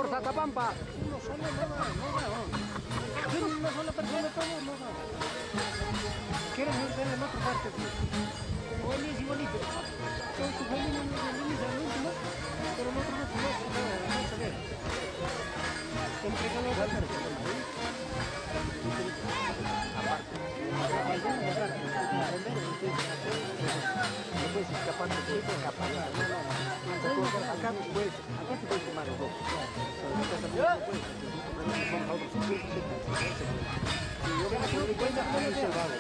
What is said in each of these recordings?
¡Forza Tapampa! Uno solo no da. Una sola persona todo no da. ¿Quieres ver en otra parte? O él es igualito. Todos tus familias no se al último, pero el otro no se ve. Siempre con los otros. Aparte. Después escapando, escapando. Acá te puedes tomar los dos. Yo me doy cuenta que es salvado.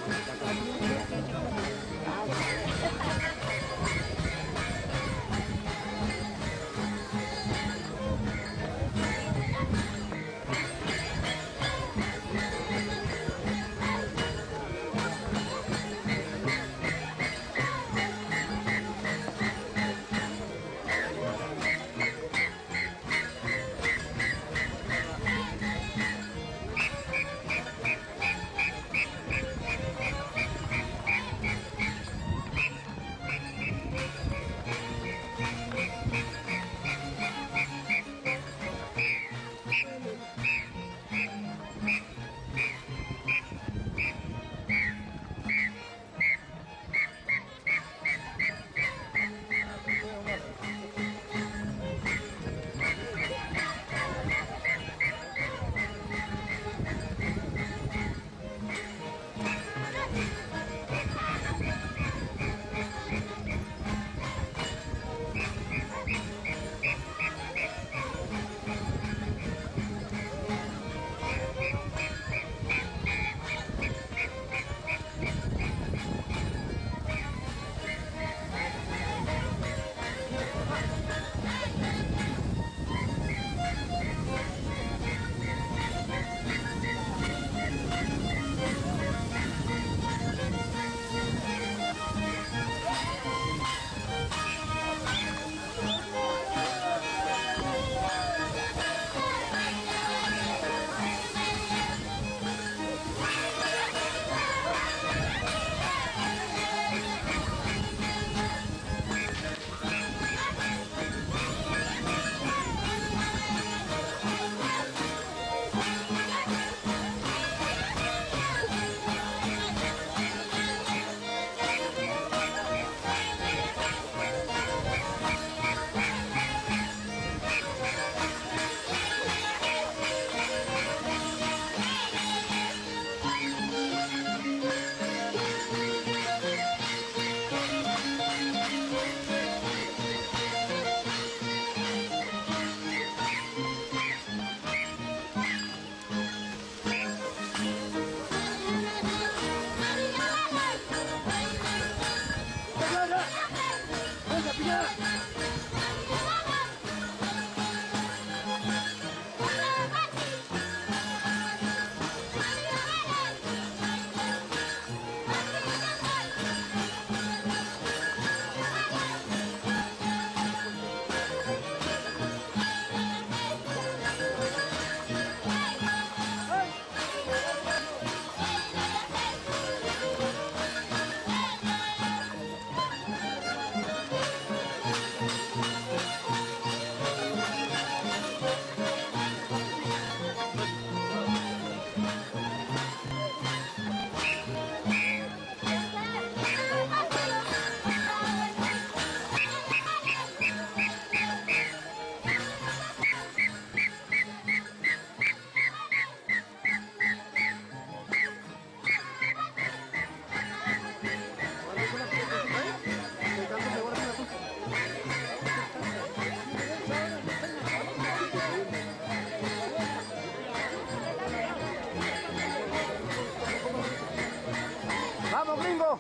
¡Vamos, gringo!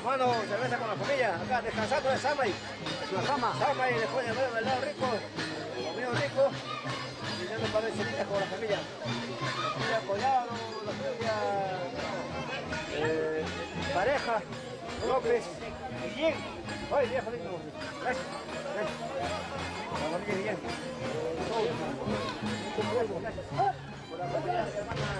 Bueno, cerveza con la familia, acá descansando de Samay. La cama. Samay, después de ver el helado rico, comido rico, y yendo para ver cenitas con la familia. López, Guillén. Oye, viejo lindo. Gracias. Gracias. Vamos a Guillén. Por la compañía de hermana.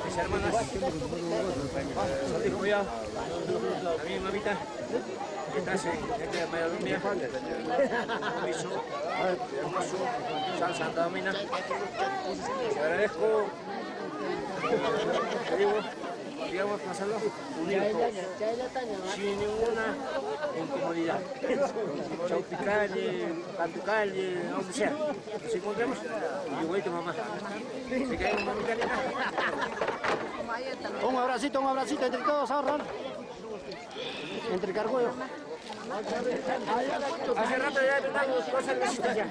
Mis hermanas, dijo ya, a mi mamita, que estás en Mayordomía, Miso, hermoso, San Santa Domina. Te agradezco, digamos, pasarlo unidos todos, sin ninguna incomodidad. Chaupicalle, Cantucalle, donde sea. Nos encontremos y yo voy a tu mamá. ¿Se cae mamita linda? Un abracito entre todos, ahorran. Entre el cargüello. Hace rato ya tenemos dos cervecitas ya.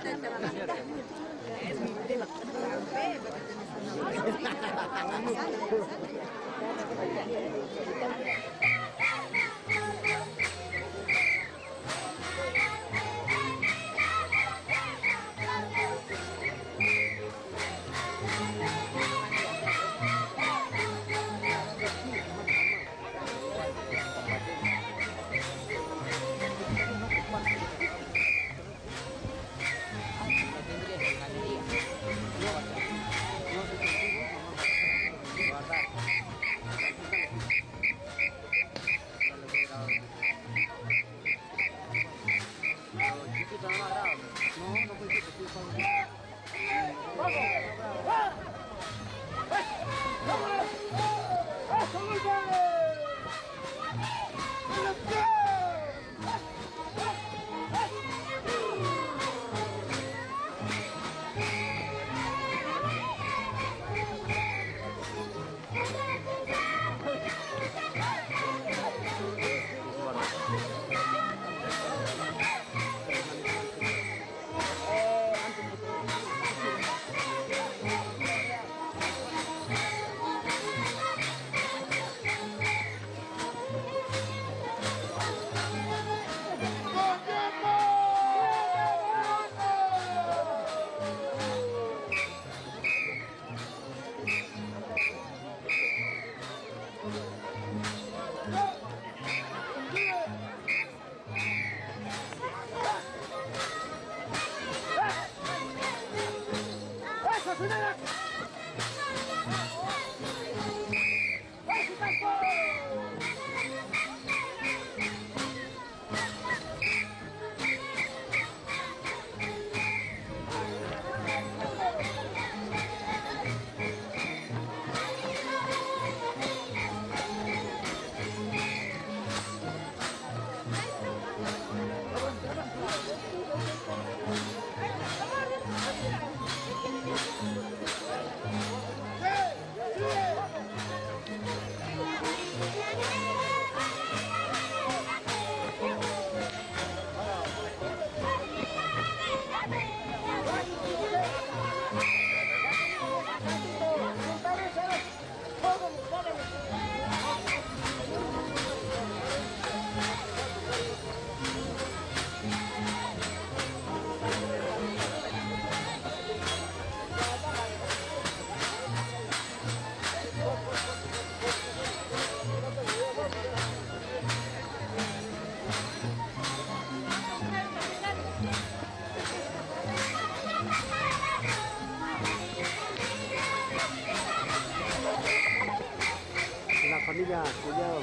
familia Collado,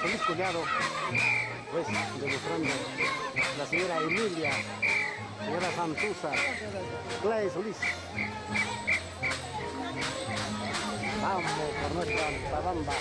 Solís Collado, pues demostrando la señora Emilia, señora Santuza, Clay Solís. Vamos por nuestra Altabamba.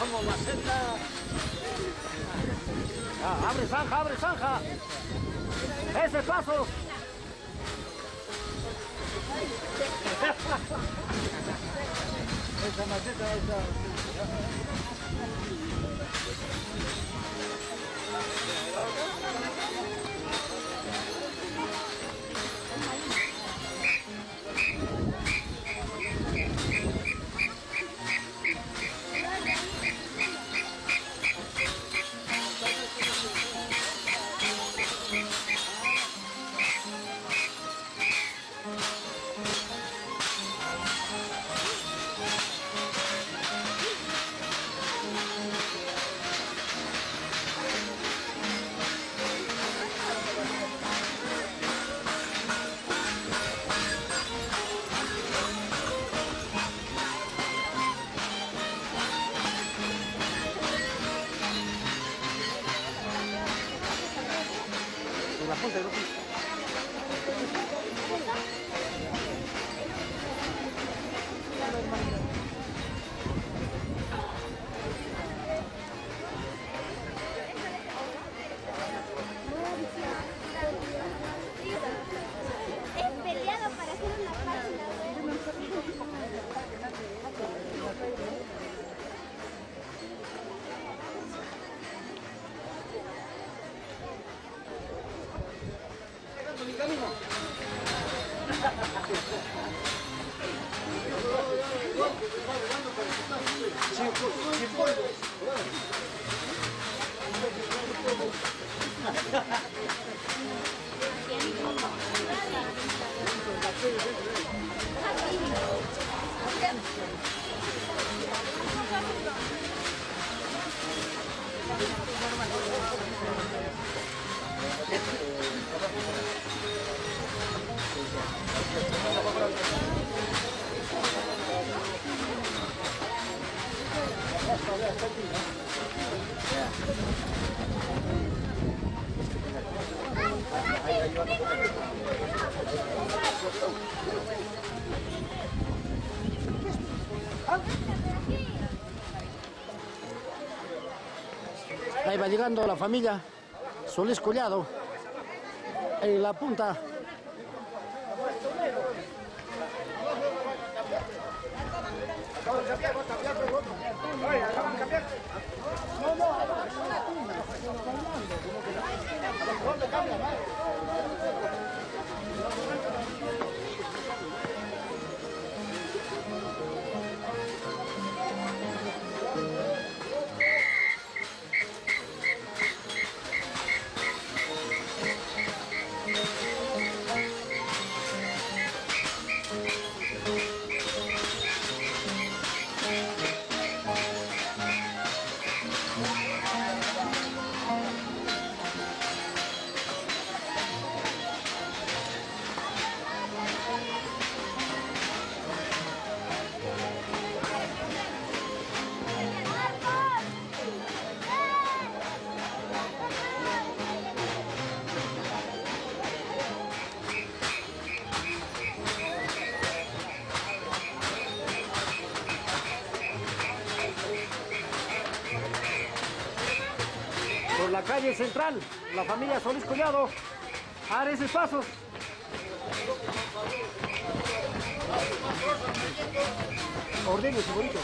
Vamos, maceta. Ah, abre zanja, abre zanja. Ese paso. Esa maceta, esa. La punta de Es peleado para hacer una página web. Ahí va llegando la familia Solís Collado, en la punta. Por la calle central, la familia Solís Collado, a esos pasos. Ordénese, bonito.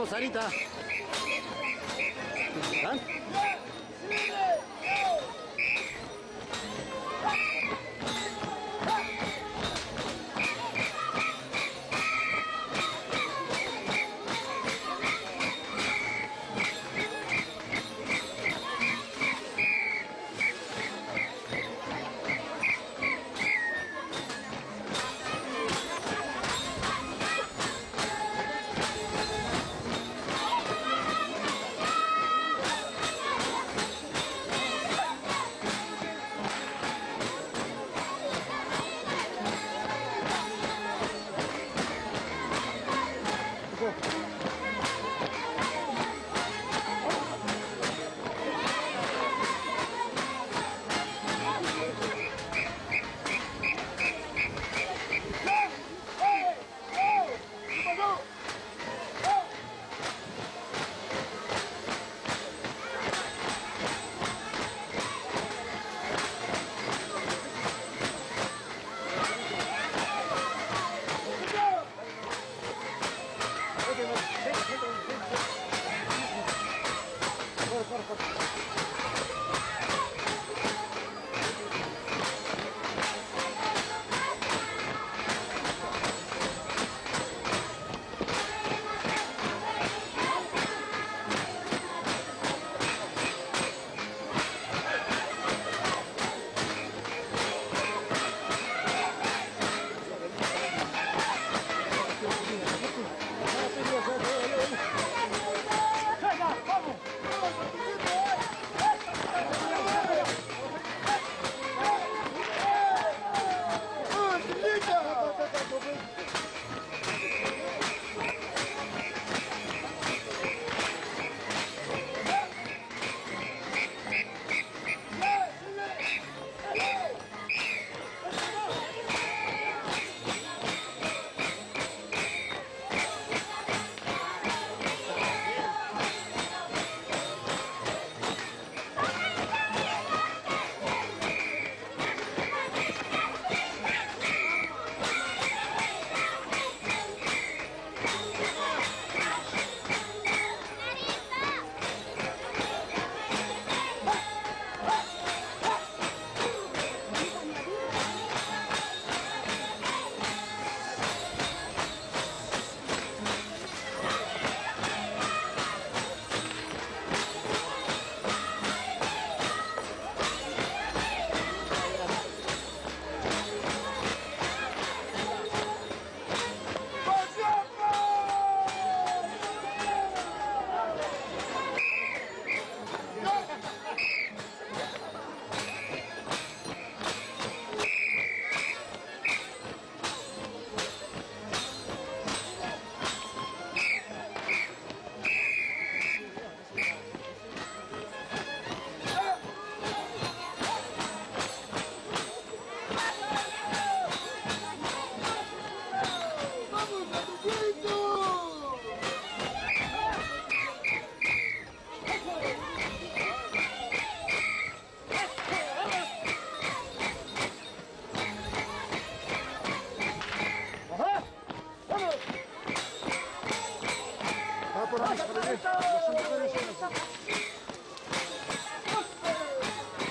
Vamos, Sarita. ¿Ah?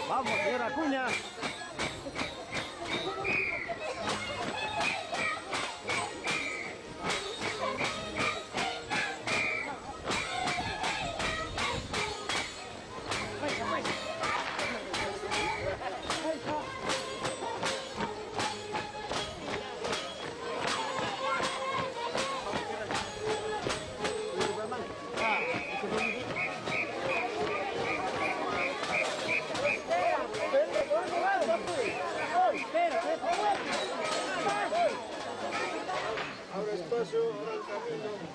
Vamos, señora Acuña. Ahora espacio al camino.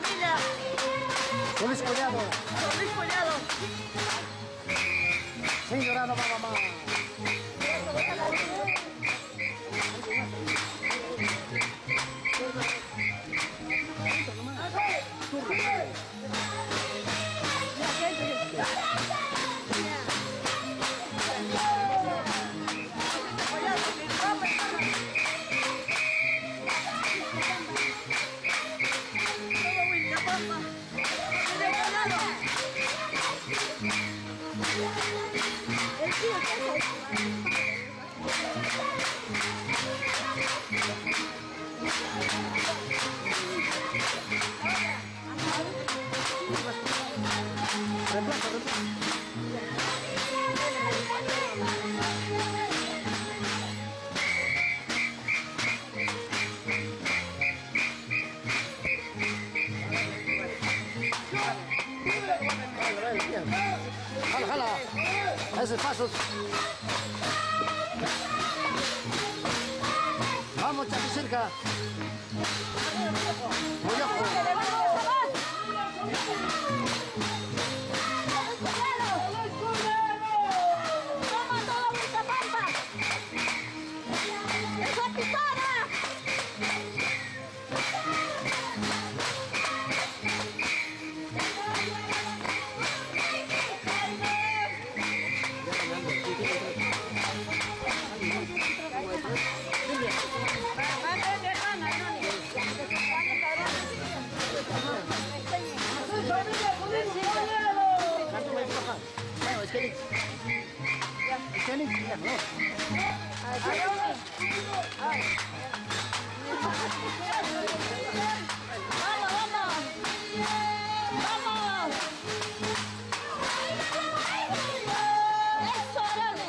familia. Luis Collado. Luis Collado. Señora, no va mamá. Jala, jala. Esos pasos. Vamos, Chapi, cerca. Muy ojo. Toma toda vuelta pampa. ¡Esa pisada! ¡Vamos, vamos! ¡Vamos! ¡Eso, Aroni!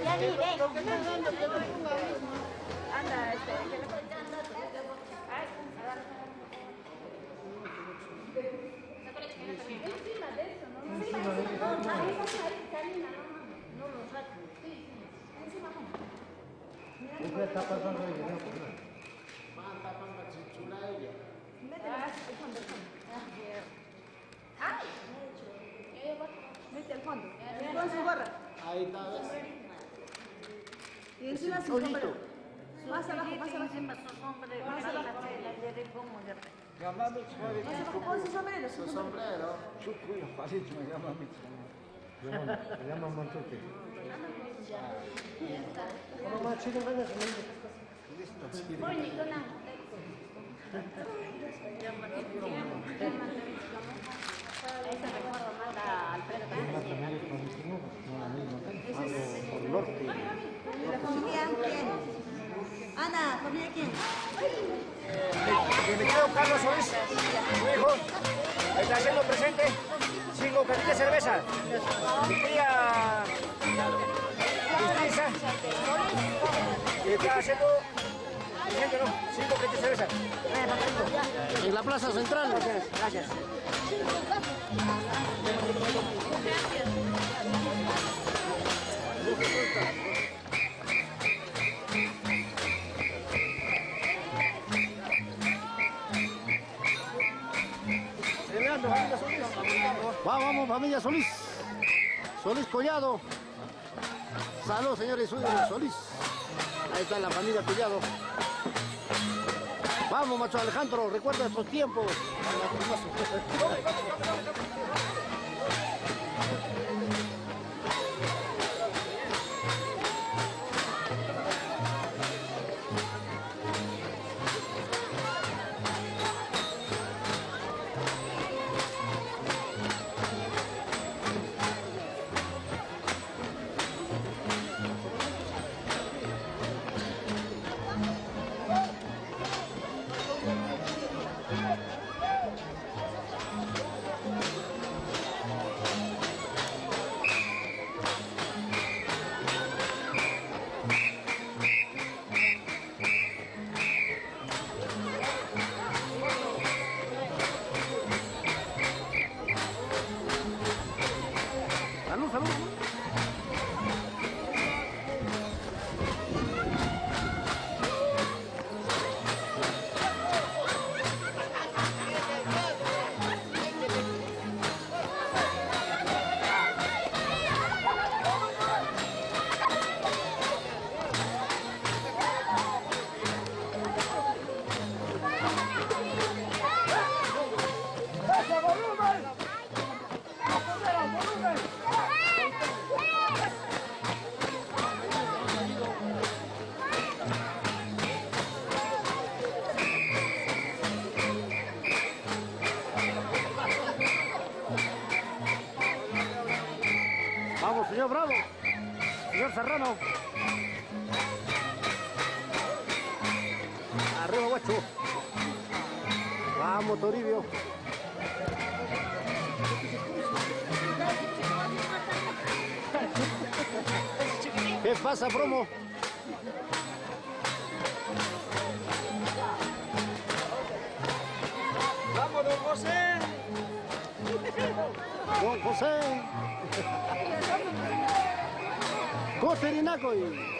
Ya ni ve. Anda, Vete al fondo. Con su gorra. Ahí está, ¿ves? Y encima su sombrero. Más abajo, más abajo. Más abajo. Pon su sombrero. Su sombrero. Me llama un montón. Ese recuerdo manda a Alfredo también. Por norte. ¿Familia quién? Ana, ¿familia quién? Bienvenido Carlos Solís, su hijo, está haciendo presente 5 cajitas de cerveza. Mi tía Luisa está haciendo presente, ¿no? 5 cajitas de cerveza. En la plaza central. Gracias, gracias. Vamos, familia Solís. Solís Collado. Salud, señores Solís. Ahí está la familia Collado. Vamos, macho Alejandro, recuerda estos tiempos. Salud, salud. Vamos, señor Bravo. Señor Serrano. Arriba, guacho. Vamos, Toribio. ¿Qué pasa, promo? ¡Vamos, don José! Don José. Costerinaco y...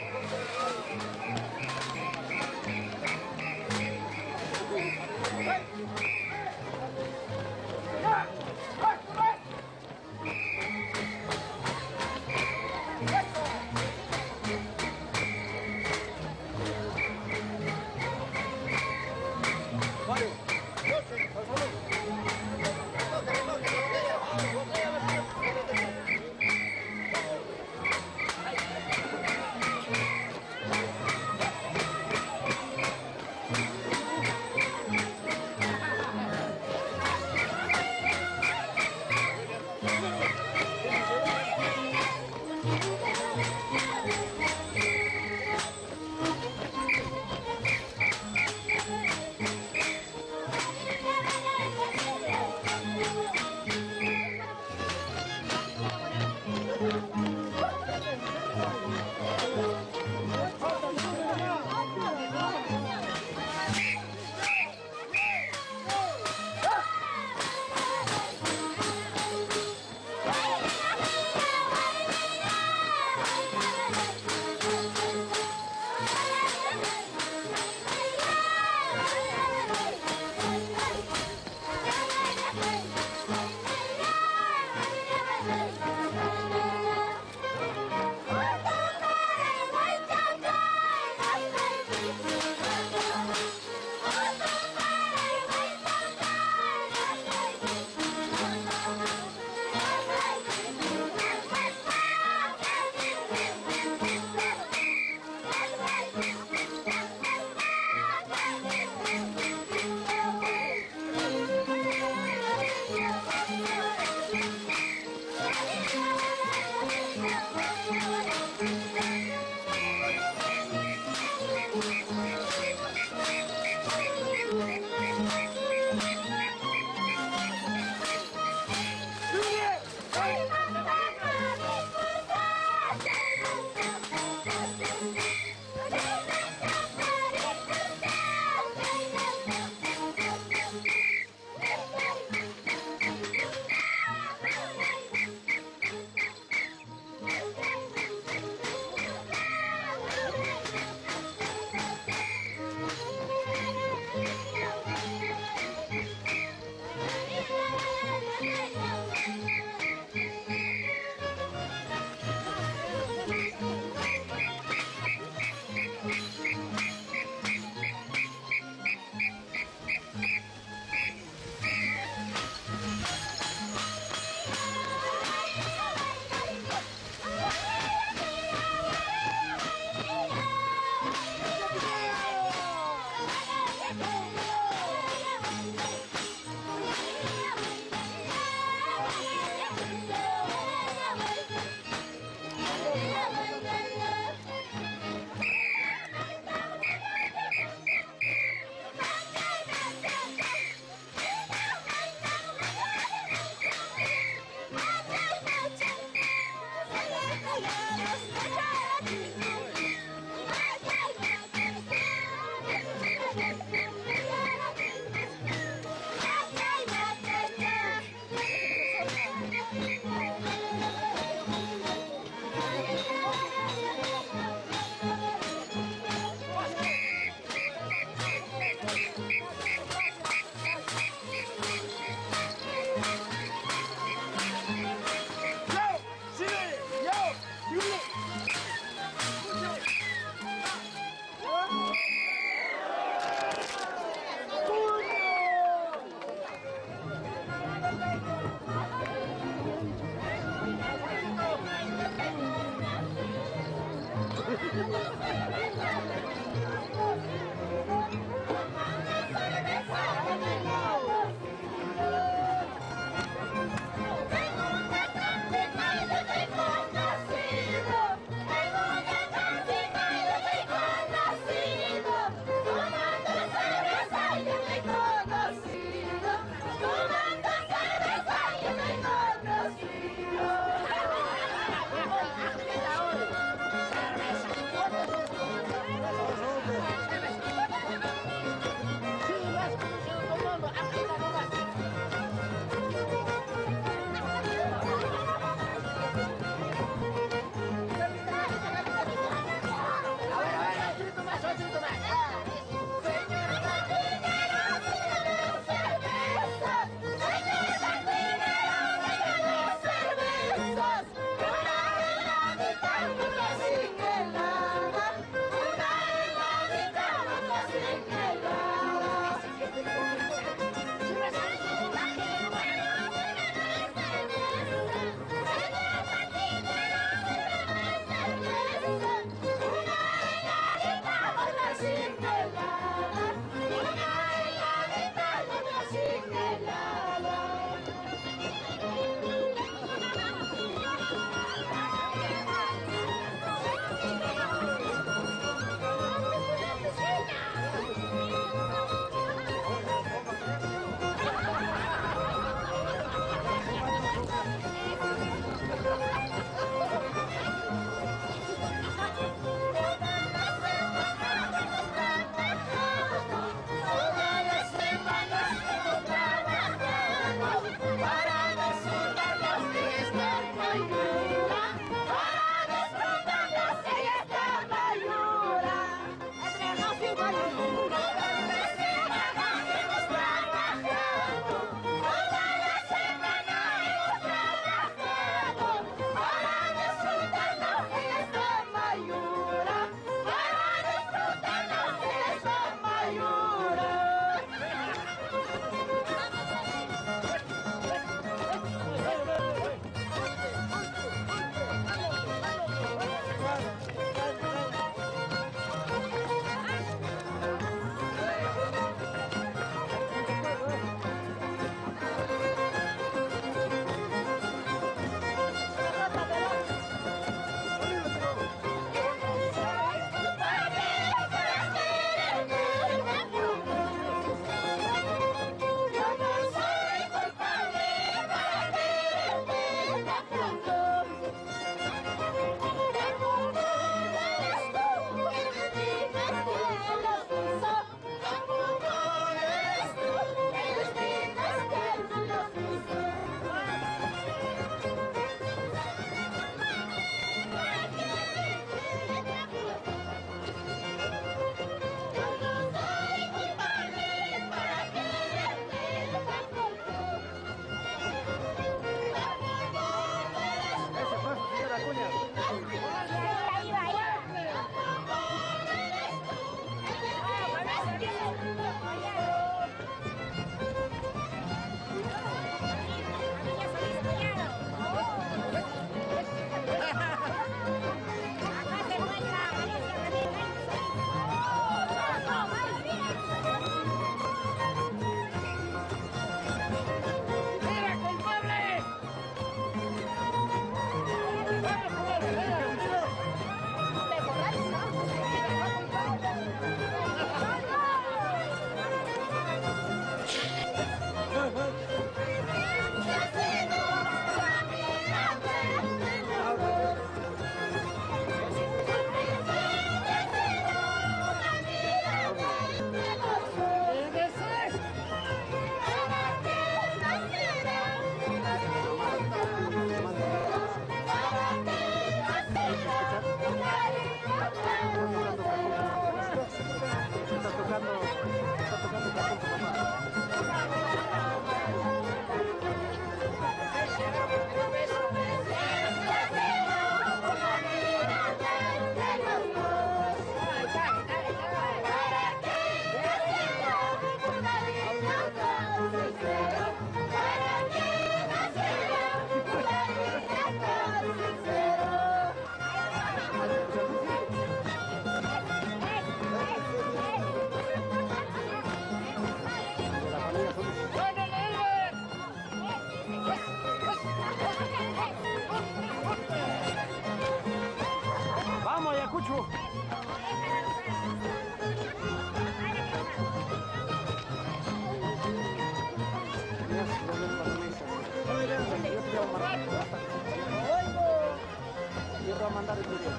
mandar el video.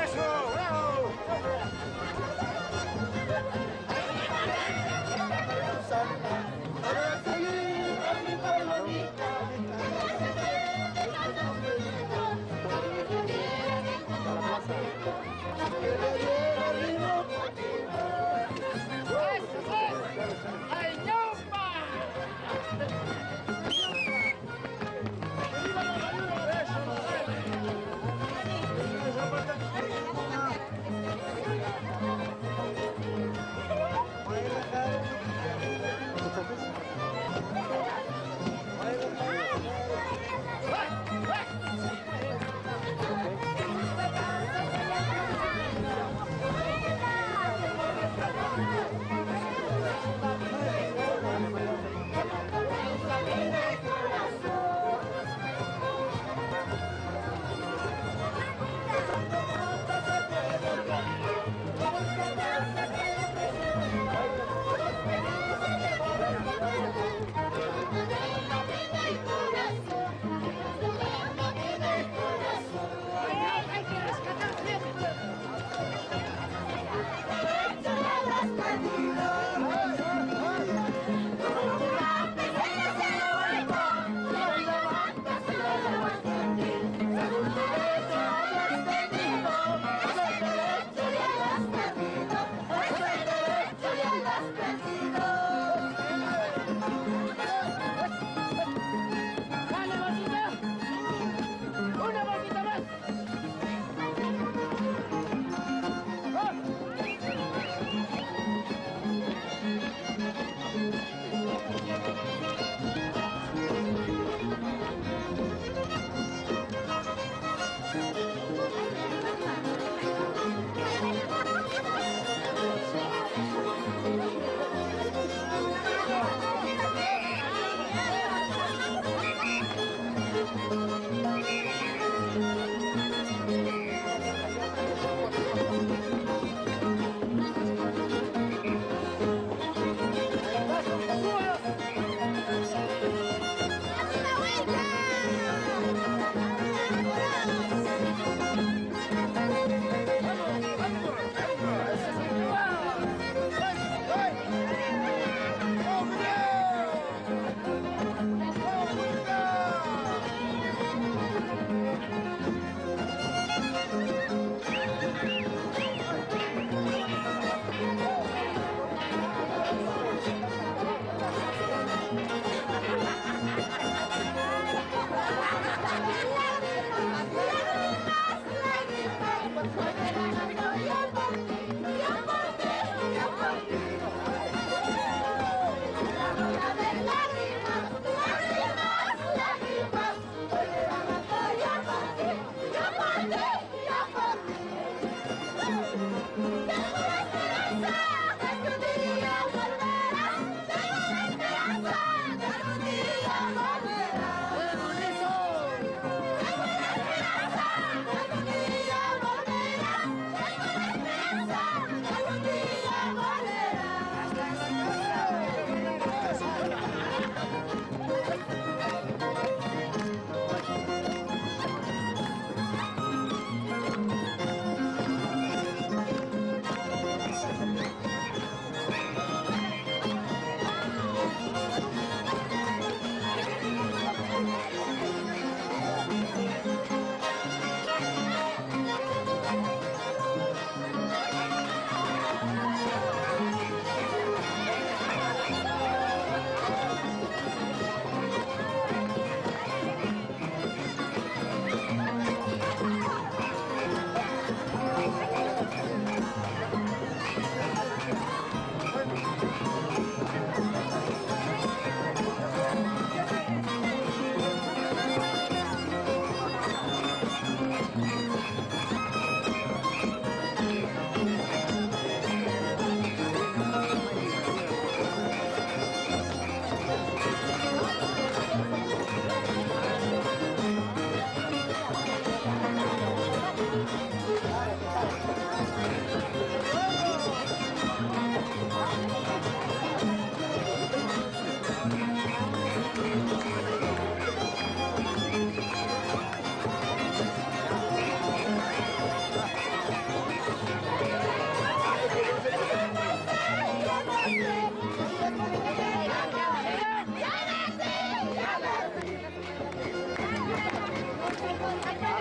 ¡Eso! ¡Bravo!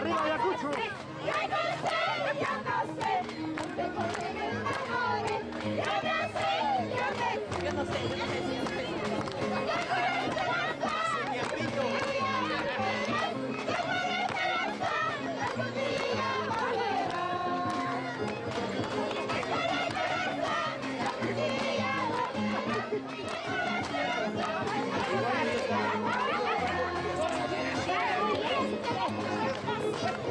¡Arriba, Ayacucho! Yo no sé. Gracias.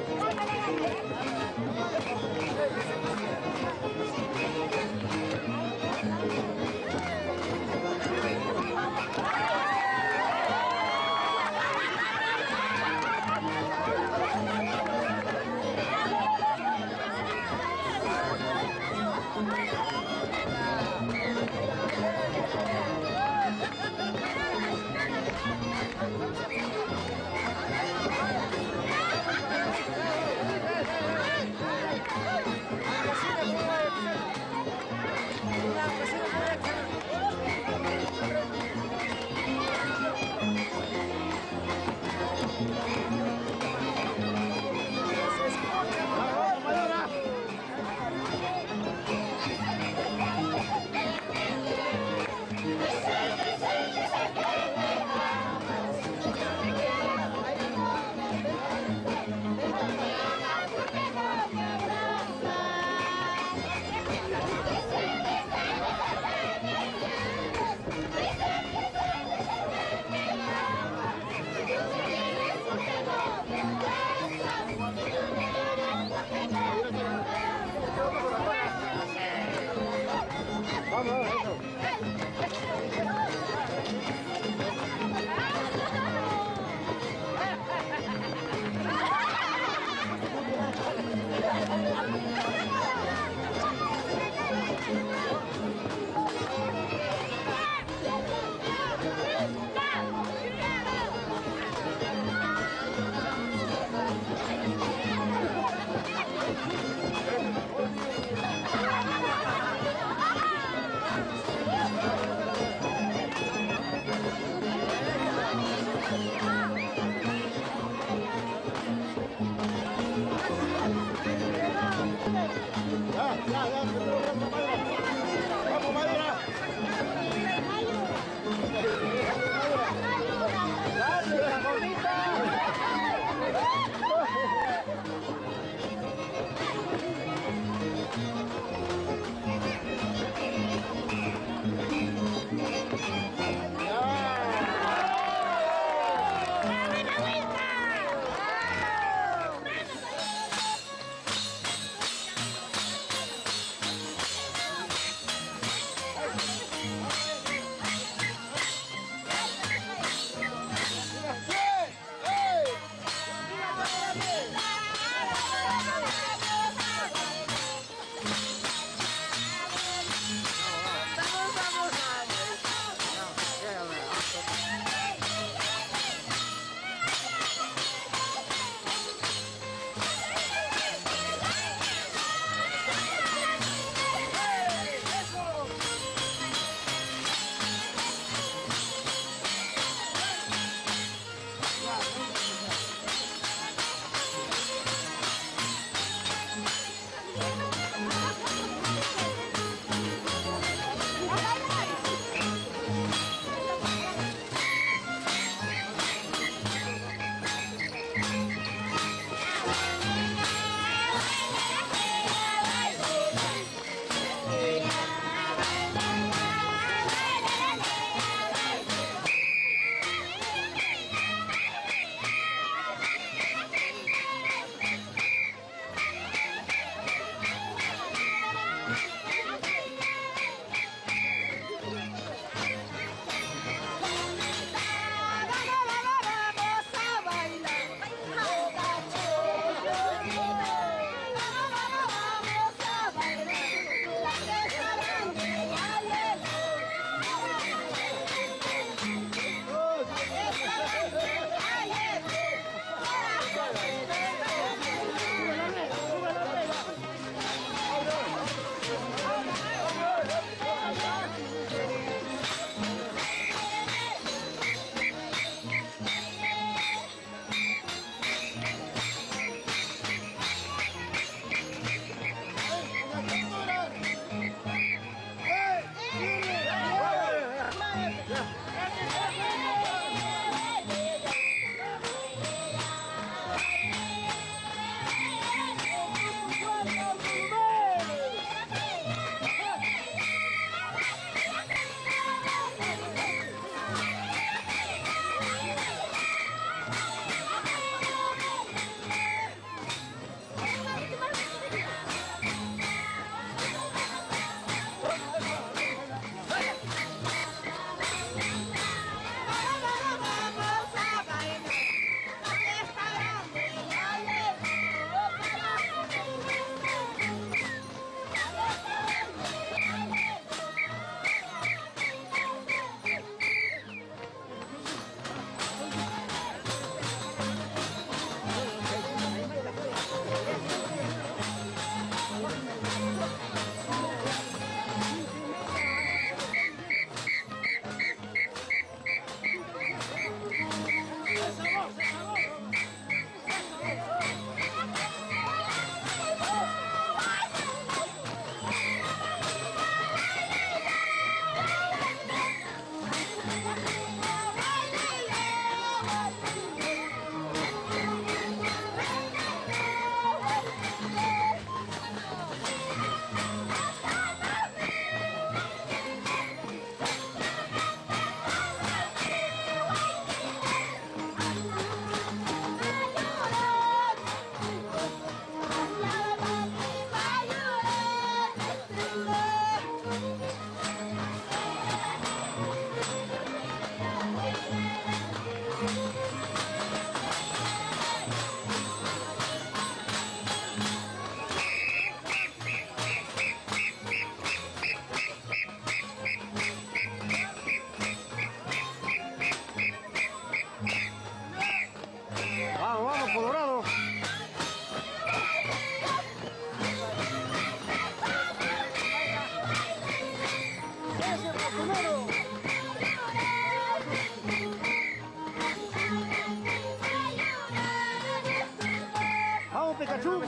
Pikachu.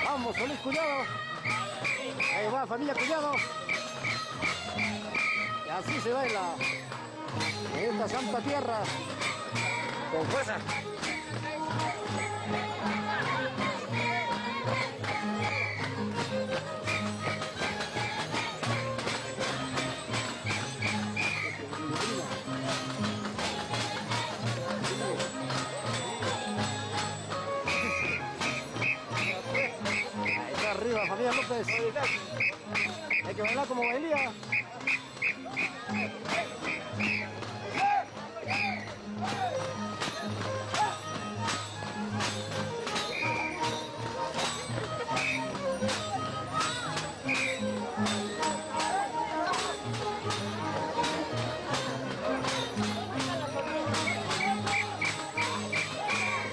Vamos, Solís Cuñado. Ahí va, familia Cuñado. Y así se baila en esta santa tierra. Con fuerza. Ahí está arriba, familia López. Hay que bailar como bailía.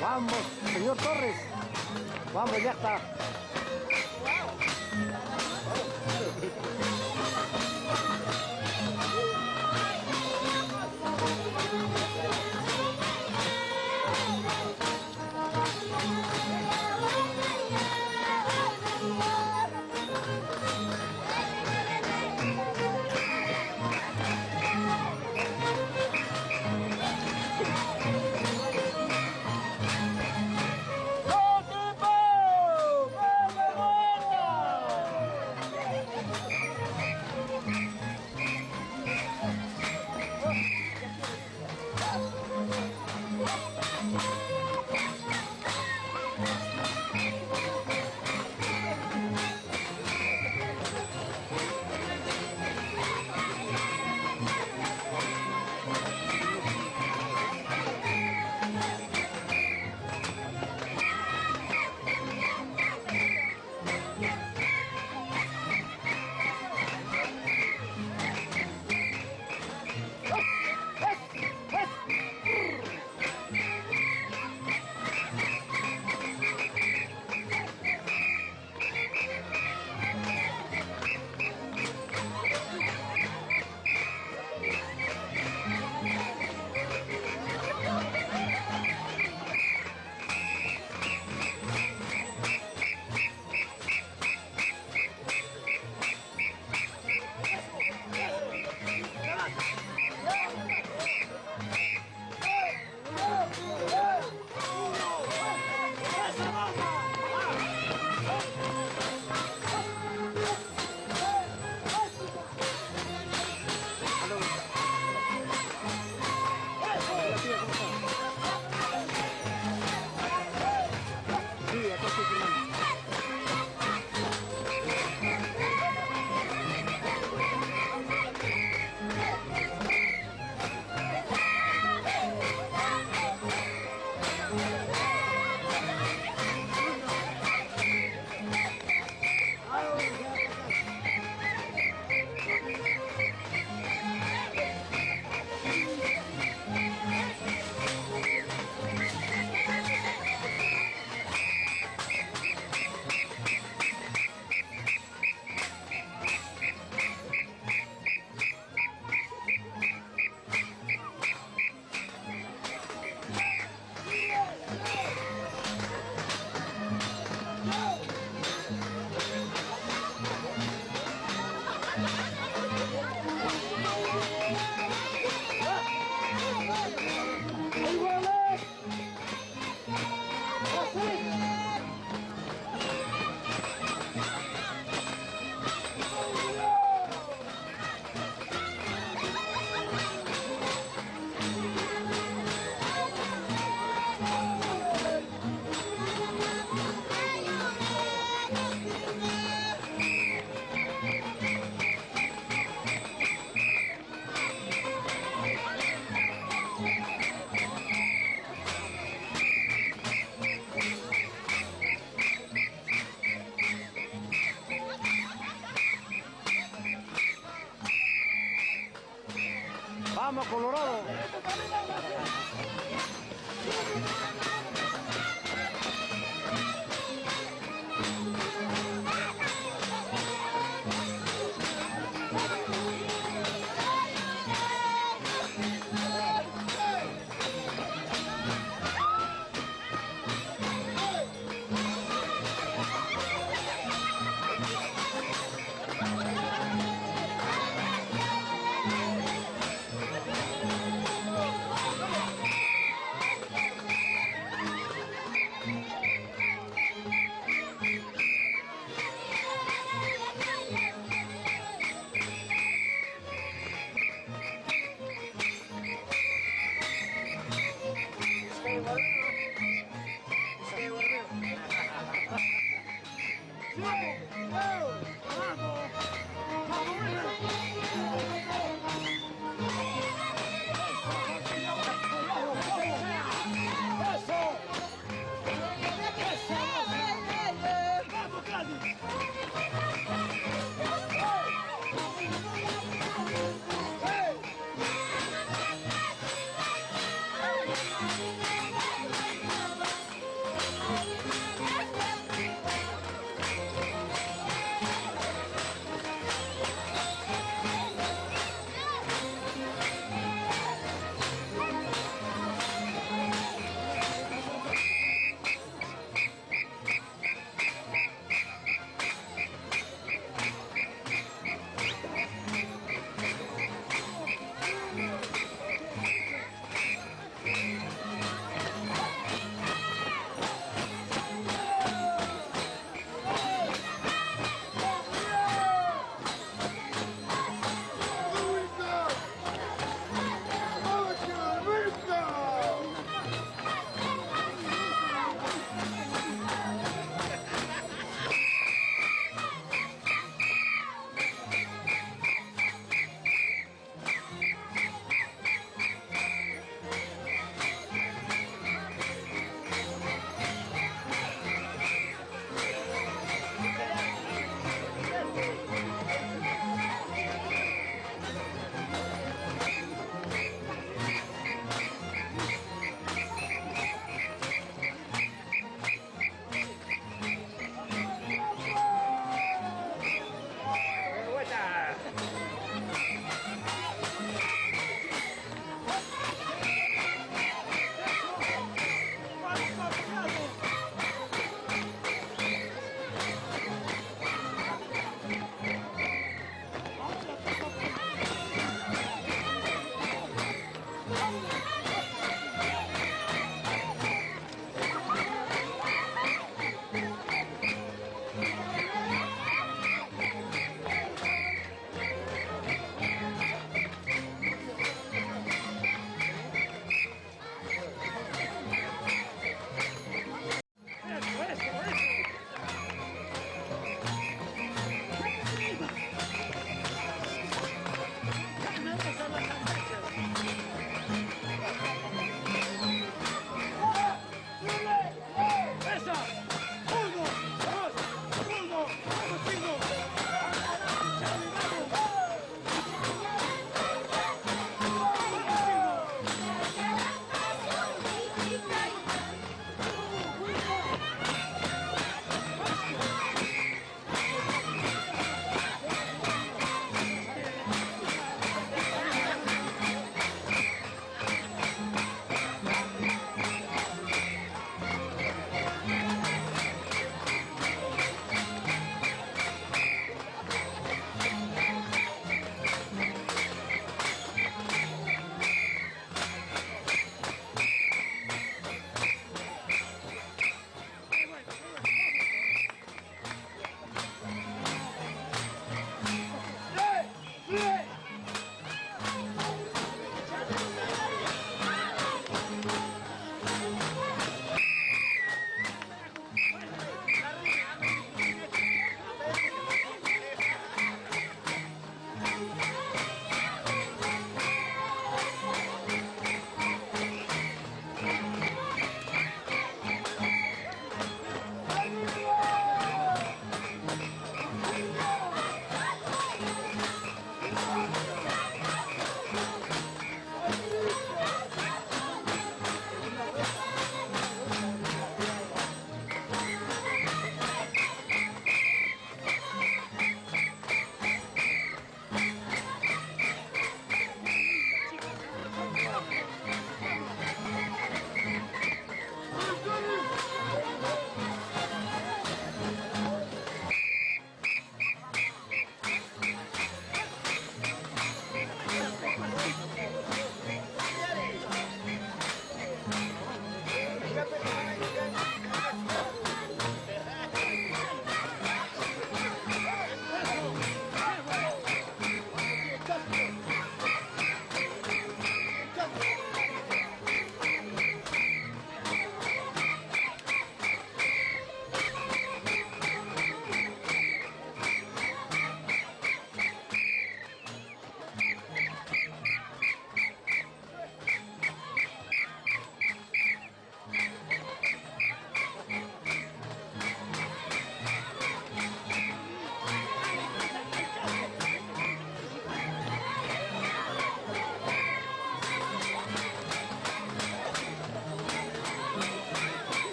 Vamos, señor Torres. Vamos, ya está.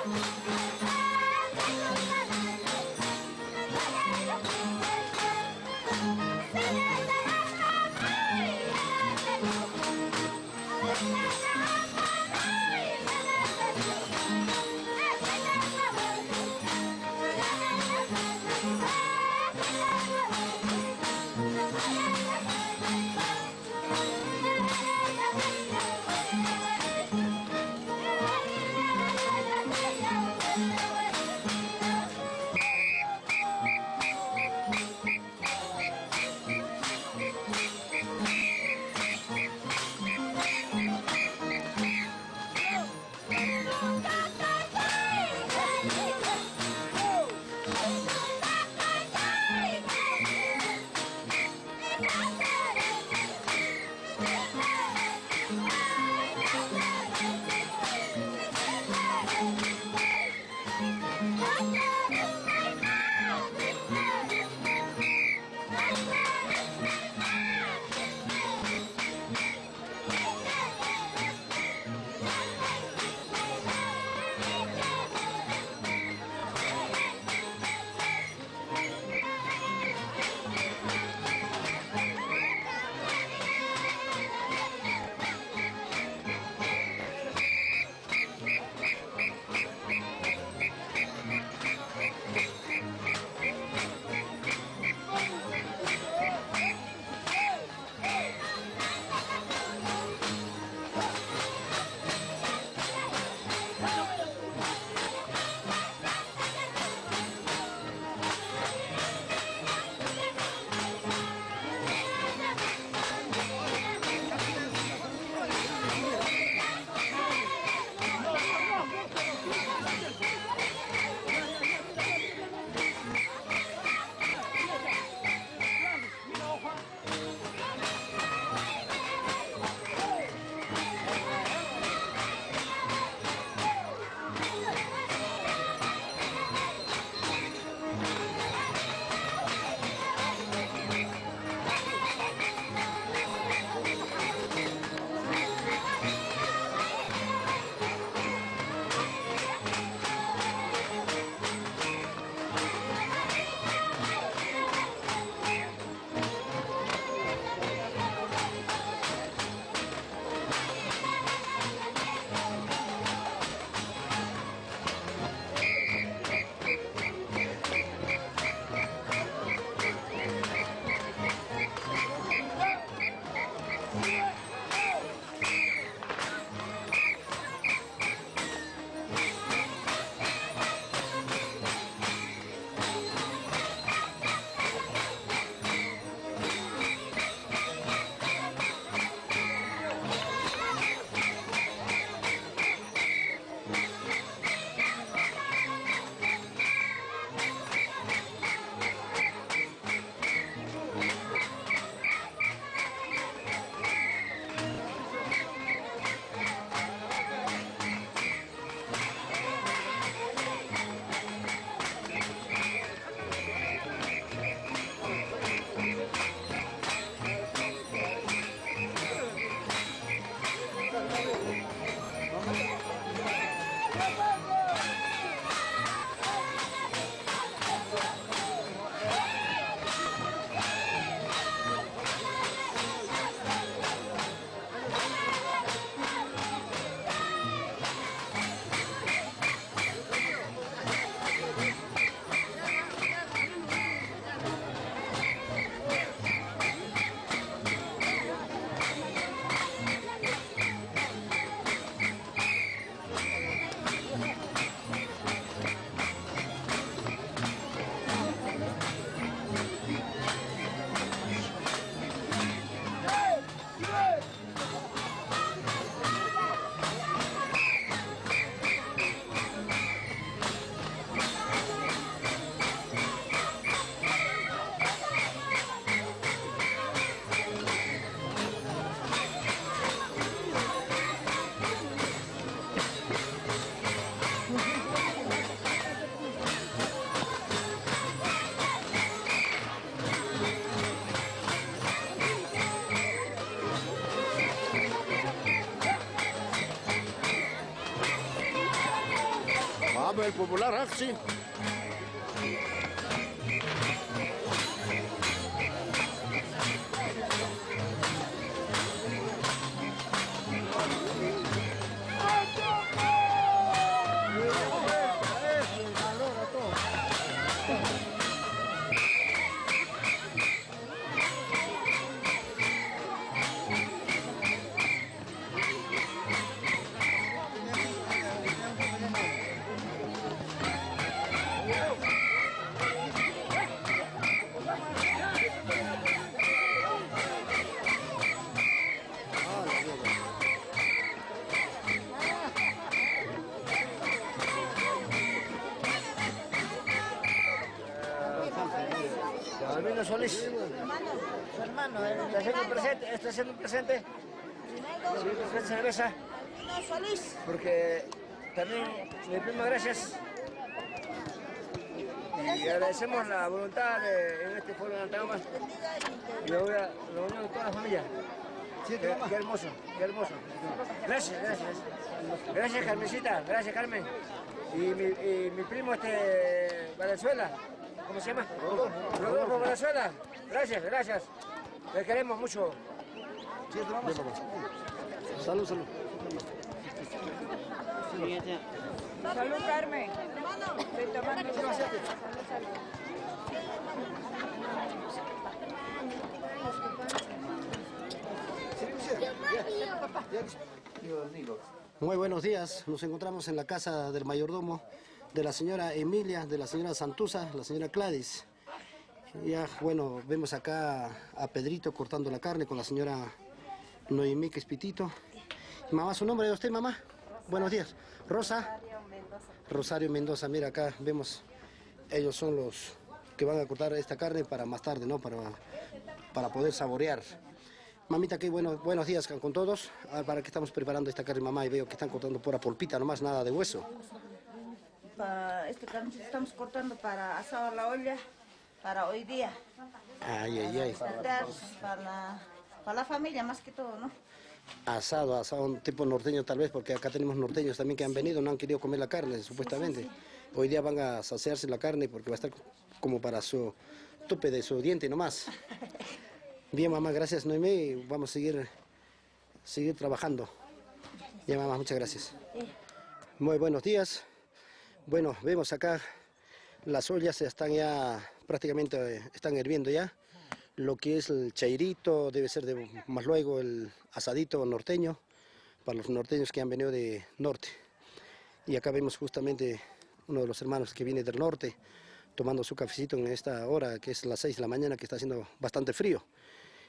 Thank you. Vamos, el popular Axi. Albino Solís. Su hermano, está haciendo un presente. Está haciendo un presente. Sí, ofrece cerveza. Solís. Porque también mi primo, gracias. Y agradecemos la voluntad en este pueblo de Antagama. Y la unión de toda la familia. Qué hermoso, qué hermoso. Gracias, gracias. Gracias, Carmencita. Gracias, Carmen. Y mi primo, Valenzuela. ¿Cómo se llama? Rodolfo Valenzuela. Gracias, gracias. Le queremos mucho. Salud, salud. Salud, Carmen. Estoy tomando. Muy buenos días, nos encontramos en la casa del mayordomo de la señora Emilia, de la señora Santuza, la señora Gladys. Ya, bueno, vemos acá a Pedrito cortando la carne con la señora Noemí Quespitito. Mamá, ¿su nombre de usted, mamá? Buenos días. Rosa. Rosario Mendoza, mira acá vemos, ellos son los que van a cortar esta carne para más tarde, ¿no? Para poder saborear. Mamita, qué buenos días con todos. ¿Para qué estamos preparando esta carne, mamá? Y veo que están cortando pura polpita, nomás nada de hueso. Esta carne estamos cortando para asado a la olla, para hoy día. Ay, ay, ay. Para la familia más que todo, ¿no? Asado un tipo norteño tal vez, porque acá tenemos norteños también que han venido, no han querido comer la carne, supuestamente. Hoy día van a saciarse la carne porque va a estar como para su tope de su diente nomás. Bien, mamá, gracias, Noemí. Vamos a seguir trabajando. Ya, mamá, muchas gracias. Muy buenos días. Bueno, vemos acá las ollas están ya prácticamente están hirviendo ya. Lo que es el chairito debe ser más luego el asadito norteño para los norteños que han venido de norte. Y acá vemos justamente uno de los hermanos que viene del norte tomando su cafecito en esta hora que es las 6 de la mañana, que está haciendo bastante frío.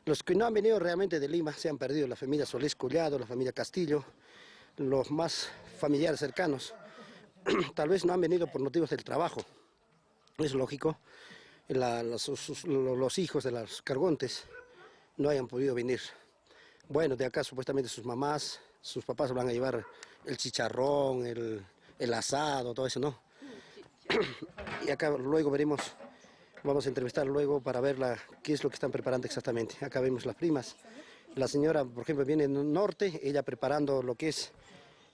Los que no han venido realmente de Lima se han perdido, la familia Solís Collado, la familia Castillo, los más familiares cercanos. Tal vez no han venido por motivos del trabajo, es lógico. Los hijos de los cargontes no hayan podido venir. Bueno, de acá supuestamente sus mamás, sus papás van a llevar el chicharrón, el asado, todo eso, ¿no? Y acá luego veremos, vamos a entrevistar luego para ver qué es lo que están preparando exactamente. Acá vemos las primas. La señora, por ejemplo, viene del norte, ella preparando lo que es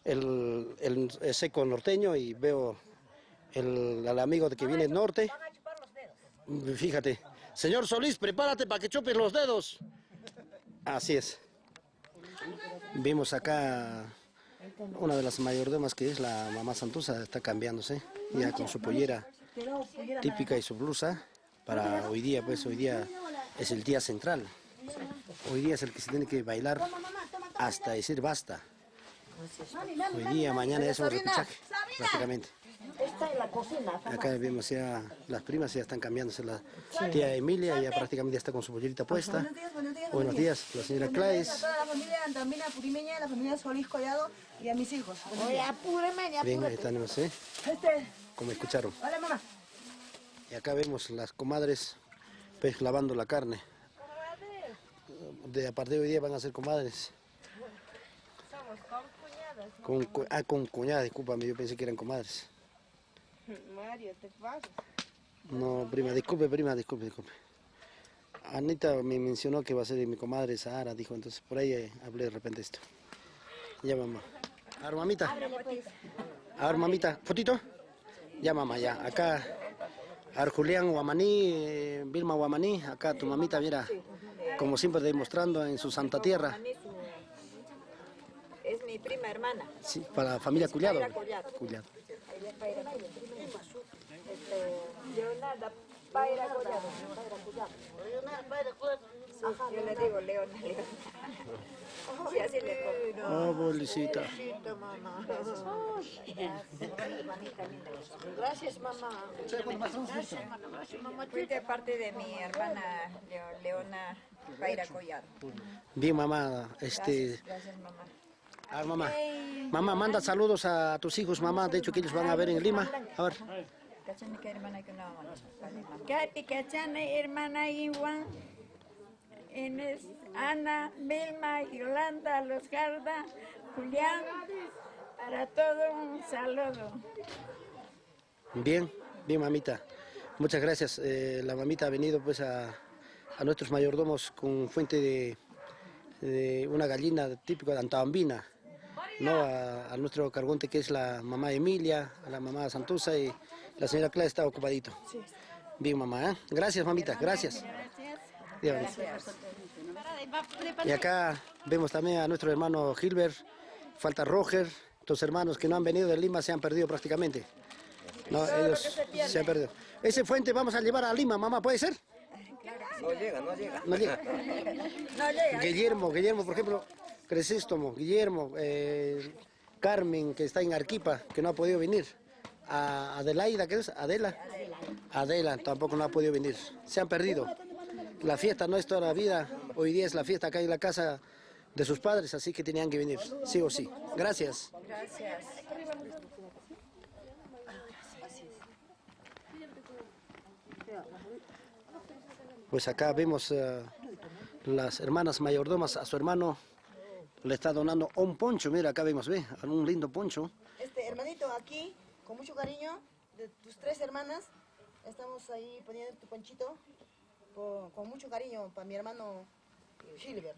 el seco norteño, y veo al amigo que viene del norte. Fíjate, señor Solís, prepárate para que chupes los dedos. Así es. Vimos acá una de las mayordomas que es la mamá Santuza, está cambiándose ya con su pollera típica y su blusa para hoy día, pues hoy día es el día central. Hoy día es el que se tiene que bailar hasta decir basta. Hoy día, mañana es un repechaje, prácticamente. Está en la cocina. Acá vemos ya las primas ya están cambiándose. La tía Emilia ya prácticamente está con su pollerita puesta. Buenos días, la señora Claes. A toda la familia Antamina Purimeña, la familia Solís Collado y a mis hijos. Oye, apúreme, Bien, ahí tenemos, ¿eh? Como escucharon. Hola, mamá. Y acá vemos las comadres pues lavando la carne. A partir de hoy día van a ser comadres. Somos concuñadas. Con cuñadas, discúlpame, yo pensé que eran comadres. Mario, te pasas. No, prima, disculpe. Anita me mencionó que va a ser mi comadre Sahara, dijo, entonces por ahí hablé de repente esto. Ya, mamá. A ver, mamita. A ver, mamita, ¿fotito? Ya, mamá, ya. Acá, Julián Guamaní, Vilma Guamaní, acá tu mamita, mira, como siempre demostrando en su santa tierra. Es mi prima hermana. Sí, para la familia Collado. Collado. Collado. Ella es Paira Leonardo Paira Collado. Ajá, yo le digo Leona. Sí, así le pongo. Oh, bolicita. Gracias, mamá. Fui de parte de mi hermana Leona Paira Collado. Bien, mamá, Gracias, mamá. A ver, mamá. Mamá, manda saludos a tus hijos, mamá. De hecho, que ellos van a ver en Lima. A ver. Katy Cachana, hermana Iwan, Inés, Ana, Vilma, Yolanda, Los Garda, Julián, para todo un saludo. Bien, bien, mamita. Muchas gracias. La mamita ha venido pues a nuestros mayordomos con fuente de una gallina típica de Antabambina, ¿no? A nuestro cargonte que es la mamá Emilia, a la mamá Santusa y la señora Clara está ocupadito. Bien, mamá, ¿eh? Gracias, mamita, gracias. Gracias. Y acá vemos también a nuestro hermano Gilbert, falta Roger, dos hermanos que no han venido de Lima se han perdido prácticamente. No, ellos se han perdido. Ese fuente vamos a llevar a Lima, mamá, ¿puede ser? No llega. No llega. No llega. Guillermo, por ejemplo, Cresístomo, Guillermo, Carmen, que está en Arequipa, que no ha podido venir. A Adelaida, ¿qué es? Adela tampoco no ha podido venir. Se han perdido. La fiesta no es toda la vida. Hoy día es la fiesta acá en la casa de sus padres, así que tenían que venir, sí o sí. Gracias. Gracias. Pues acá vemos las hermanas mayordomas a su hermano. Le está donando un poncho, mira, acá vemos, ve, un lindo poncho. Hermanito, aquí, con mucho cariño, de tus 3 hermanas, estamos ahí poniendo tu ponchito, con mucho cariño, para mi hermano Gilbert.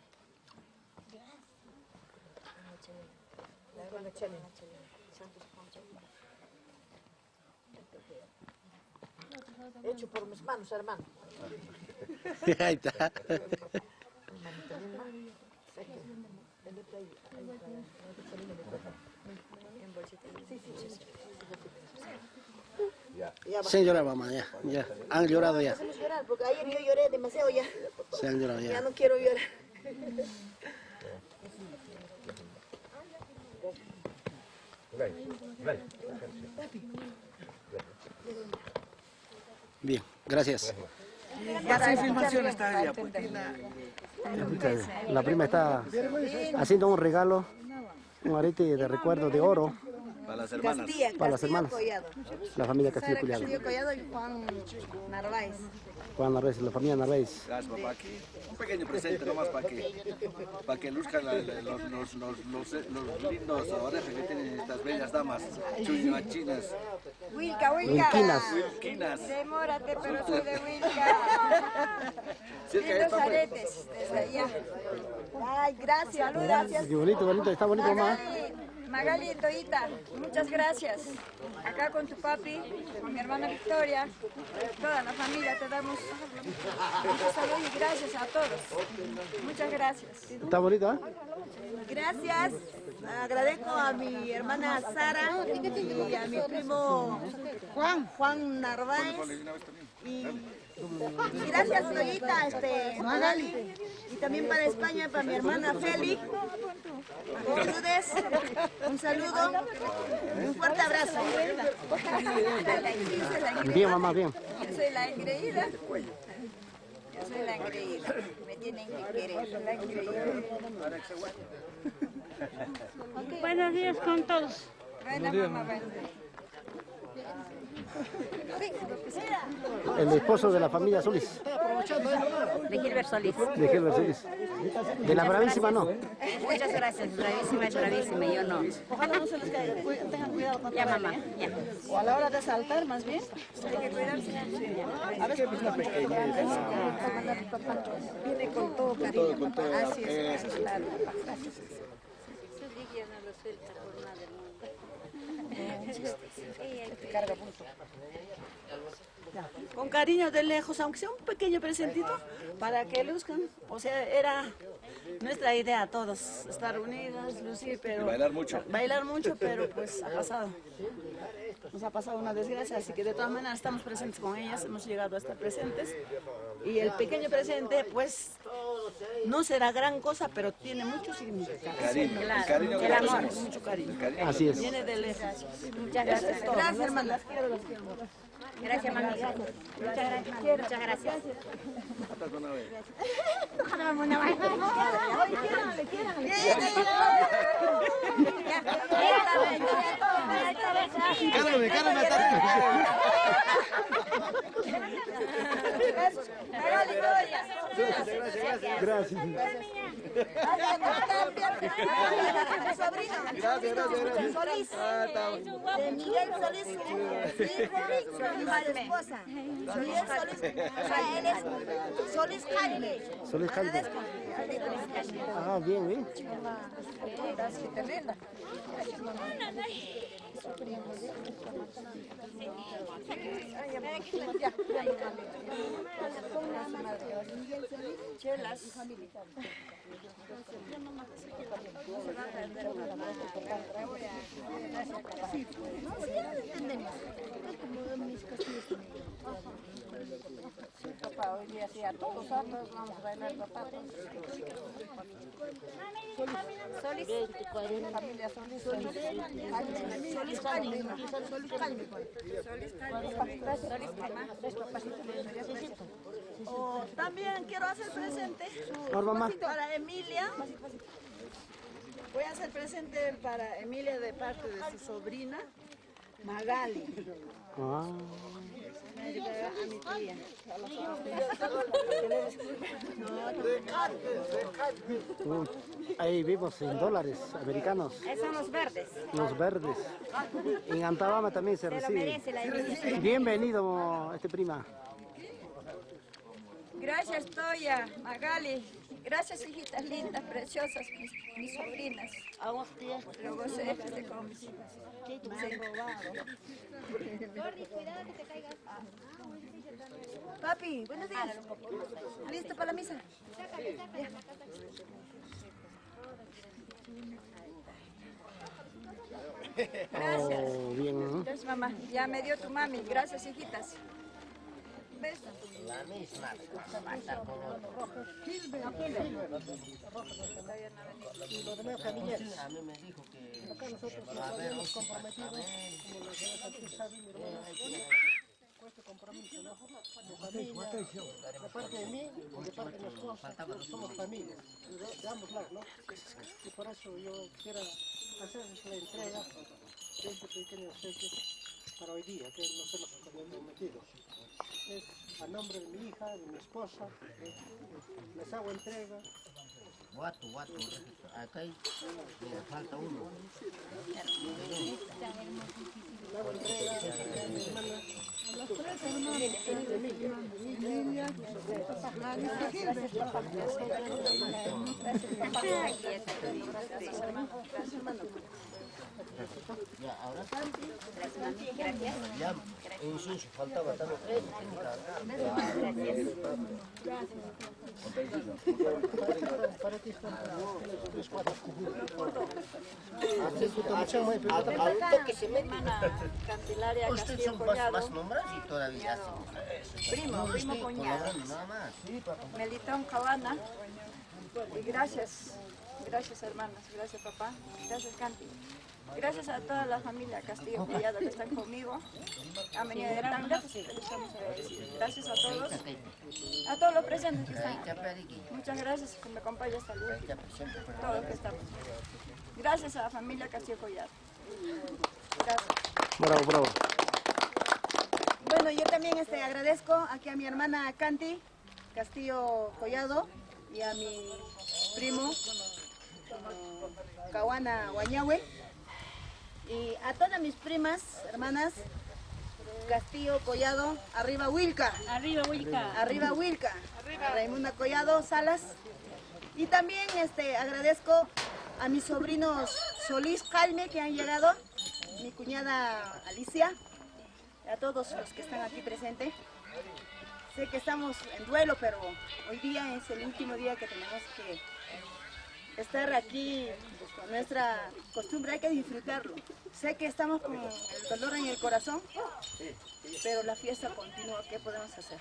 Hecho por mis manos, hermano. Ahí está. Se llora, mamá, ya. Han llorado ya. Hacemos llorar, porque ayer yo lloré demasiado ya. Se han llorado Ya ya. no quiero llorar. Bien, gracias. La prima está haciendo un regalo, un arete de recuerdo de oro. Para las hermanas. Para las hermanas. Collado. La familia Castillo Collado. Castillo Collado y Juan Narváez. Juan Narváez, la familia Narváez. Gracias, papá. Un pequeño presente nomás para que luzcan los lindos orejas que tienen estas bellas damas chuñuachinas. Wilquinas. Demórate, pero soy de Wilca. Lindos aretes desde allá. Ay, gracias, gracias. Qué bonito, está bonito, mamá. Magali y Toita, muchas gracias. Acá con tu papi, con mi hermana Victoria, toda la familia, te damos mucha salud y gracias a todos. Muchas gracias. Está bonito, ¿eh? Gracias. Agradezco a mi hermana Sara y a mi primo Juan Narváez. Y gracias, Toyita, Magali. Y también para España, para mi hermana Feli. Un saludo, un fuerte abrazo. Bien, mamá, bien. Yo soy la engreída. Me tienen que querer, la engreída. Buenos días con todos. Buena mamá, buena. El esposo de la familia Solís. De Gilbert Solís. De Gilbert Solís. De la bravísima, ¿no? Muchas gracias. Bravísima es bravísima, yo no. Ojalá no se les caiga. Tengan cuidado con Ya, mamá, ya. O a la hora de saltar, más bien. Hay que cuidarse. A veces viene con todo cariño. Así es, claro. Con cariño de lejos, aunque sea un pequeño presentito, para que luzcan. O sea, era nuestra idea todos, estar unidos, lucir, pero... Y bailar mucho. Bailar mucho, pero pues ha pasado. Nos ha pasado una desgracia, así que de todas maneras estamos presentes con ellas, hemos llegado a estar presentes. Y el pequeño presente, pues, no será gran cosa, pero tiene mucho significado. Cariño, Claro, el cariño que el le amor. pusimos. Mucho cariño. Así es. Viene de lejos. Muchas gracias. Gracias, hermano. Las quiero, las quiero. Gracias, mami. Muchas gracias. Muchas gracias. Gracias. Solís. De Miguel Solís, su hijo, y su esposa. Miguel Solís. O sea, él es Solís Jaime. Solís Jaime. Ah, bien, bien. Gracias, tremenda. Chelas. Papá, hoy día sí, a todos vamos a bailar, papá. Solís. Familia Solís. Solís Calme. Solís Calme. También quiero hacer presente para Emilia. Voy a hacer presente para Emilia de parte de su sobrina Magali. Ah. A mi tía. Ahí vimos en dólares americanos. Esos son los verdes. Los verdes. En Antabama también se Se lo recibe. merece la Emilia. Bienvenido, prima. Gracias, Toya, Magali. Gracias, hijitas lindas, preciosas, mis sobrinas. A vos, tía. Lo gocé de con mis hijas. Gordi, cuidado que te caigas. Papi, buenos días. ¿Listo para la misa? Gracias. Oh, bien. Gracias, mamá. Ya me dio tu mami. Gracias, hijitas. Besos. La misma. Y los demás familiares. A mí me dijo que Acá nosotros nos habíamos comprometido, como la señora Patricia sabe, mi hermana, con este compromiso, ¿no? De familia, de parte de mí y de parte de mi esposa, somos familia, de ambos lados, ¿no? Y por eso yo quisiera hacerles la entrega de este pequeño obsequio para hoy día, que nos hemos comprometido. Es a nombre de mi hija, de mi esposa, les hago entrega. Guato, acá hay, mira, falta uno. Le hago entrega a mi hermana, a los tres hermanos de Emilia, Ya, ahora ya, en sí faltaba también. para ti están los 4 Al toque se me Cantilaria ustedes Castillo son Collado. más nombrados y todavía hacen. Primo cuñado. Colaborando nada más. Melitón Cabana. Y gracias hermanas, gracias papá, gracias Canti. Gracias a toda la familia Castillo Collado que están conmigo. Han venido de tan lejos y les estamos agradecidos. Gracias a todos los presentes que están. Muchas gracias que me acompañan hasta el último. Todos que estamos. Gracias a la familia Castillo Collado. Gracias. Bravo, bravo. Bueno, yo también agradezco aquí a mi hermana Canti Castillo Collado y a mi primo Cawana Guañahue y a todas mis primas, hermanas Castillo Collado, arriba Huilca. Arriba, Wilka. Arriba Huilca. Raimunda Collado Salas. Y también agradezco a mis sobrinos Solís Jaime que han llegado mi cuñada Alicia, a todos los que están aquí presentes. Sé que estamos en duelo, pero hoy día es el último día que tenemos que estar aquí con nuestra costumbre, hay que disfrutarlo. Sé que estamos con el dolor en el corazón, pero la fiesta continúa, ¿qué podemos hacer?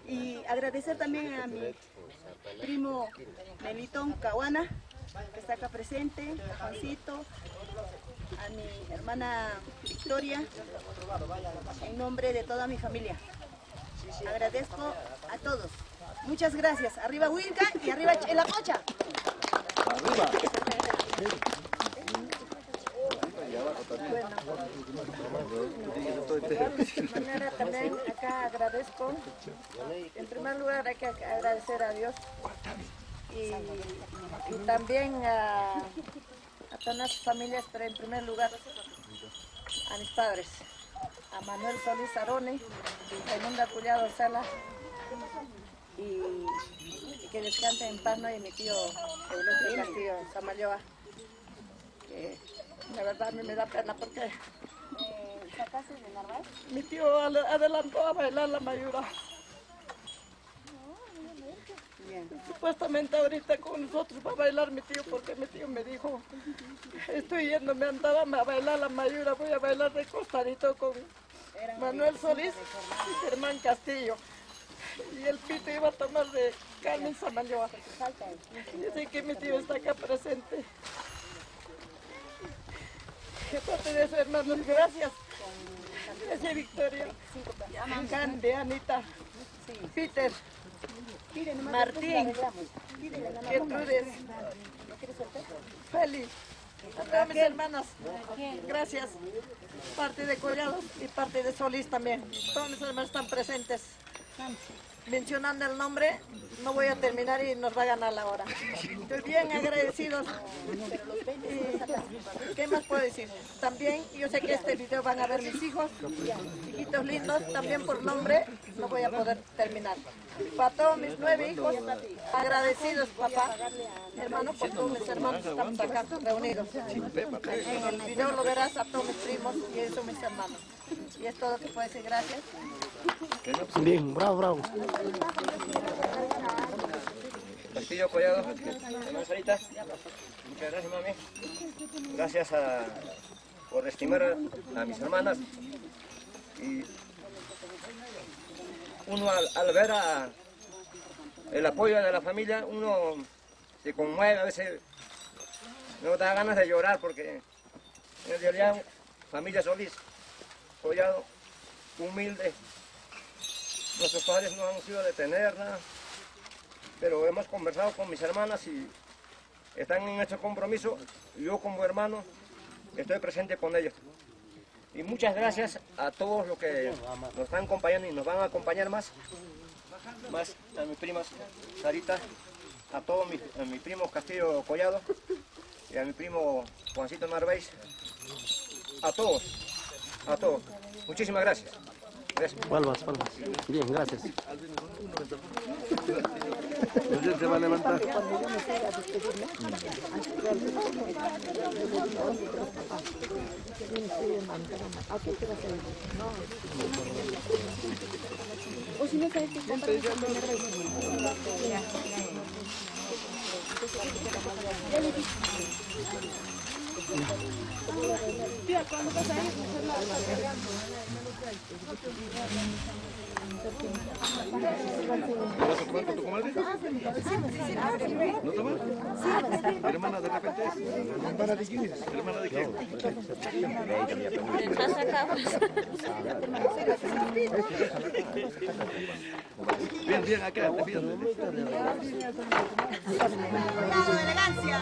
Y agradecer también a mi primo Melitón Cahuana, que está acá presente, a Juancito, a mi hermana Victoria, en nombre de toda mi familia. Agradezco a todos. Muchas gracias. Arriba Wilca y arriba La Cocha. Arriba. De manera también acá agradezco, en primer lugar hay que agradecer a Dios y también a todas las familias, pero en primer lugar a mis padres, a Manuel Solís Arone, a Raimunda Cullado Sala y que descanse en paz, ¿no? Y mi tío Eulogio Castillo Samayoa, que la verdad a mí me da pena porque ¿Sacaste de Narváez? mi tío adelantó a bailar la mayura. Supuestamente ahorita con nosotros va a bailar mi tío porque mi tío me dijo, estoy yéndome a Antabama a bailar la mayura, voy a bailar de costadito con Manuel Solís y Germán Castillo. Y el pito iba a tomar de Carmen Samayoa. Y así que mi tío está acá presente. Y aparte de eso, hermanos, gracias. Gracias, Victoria. Gandhi, Anita, Peter, Martín, Gertrudes, Feli, a todas mis hermanas, gracias. Parte de Collados y parte de Solís también. Todos mis hermanos están presentes. Mencionando el nombre, no voy a terminar y nos va a ganar la hora. Estoy bien agradecidos. Y, ¿qué más puedo decir? También, yo sé que este video van a ver mis hijos, hijitos lindos, también por nombre, no voy a poder terminar. Para todos mis 9 hijos, agradecidos, papá, hermano, por todos mis hermanos que estamos acá reunidos. En el video lo verás a todos mis primos y ellos son mis hermanos. Y es todo lo que puedo decir, gracias. Bien, bravo, bravo. Castillo Collado, hermano Sarita, muchas gracias, mami. Gracias por estimar a mis hermanas. Y uno al ver el apoyo de la familia, uno se conmueve, a veces no da ganas de llorar porque en realidad familia Solís, Collado, humilde. Nuestros padres no han sido de tener nada, pero hemos conversado con mis hermanas y están en este compromiso. Yo como hermano estoy presente con ellos. Y muchas gracias a todos los que nos están acompañando y nos van a acompañar más a mis primas Sarita, a todos a mi primo Castillo Collado y a mi primo Juancito Narváez, a todos. Muchísimas gracias. Palmas. Bien, gracias. Se va a levantar. O si no sabes que comprar tía, ¿cuándo vas a ir? ¿Vas a tomar con tu comadre? ¿No tomas? ¿Hermana de repente es? ¿Hermana de quién es? ¿Hermana de quién? Bien, acá, te pido. ¡Bravo, elegancia!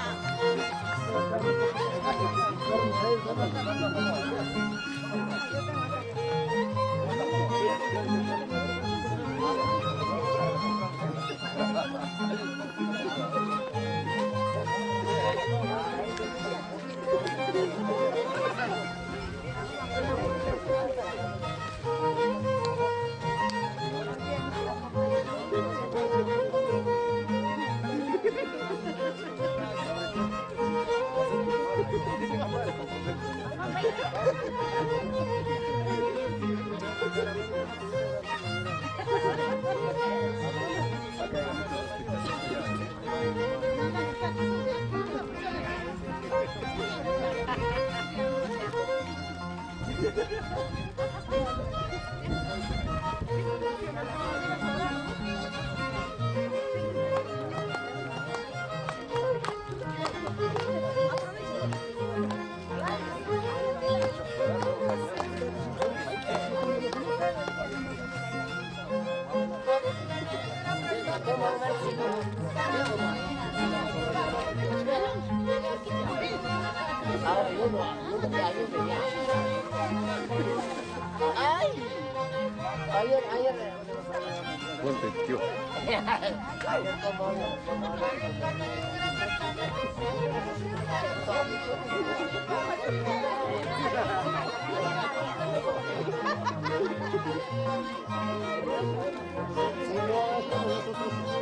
Buen 21.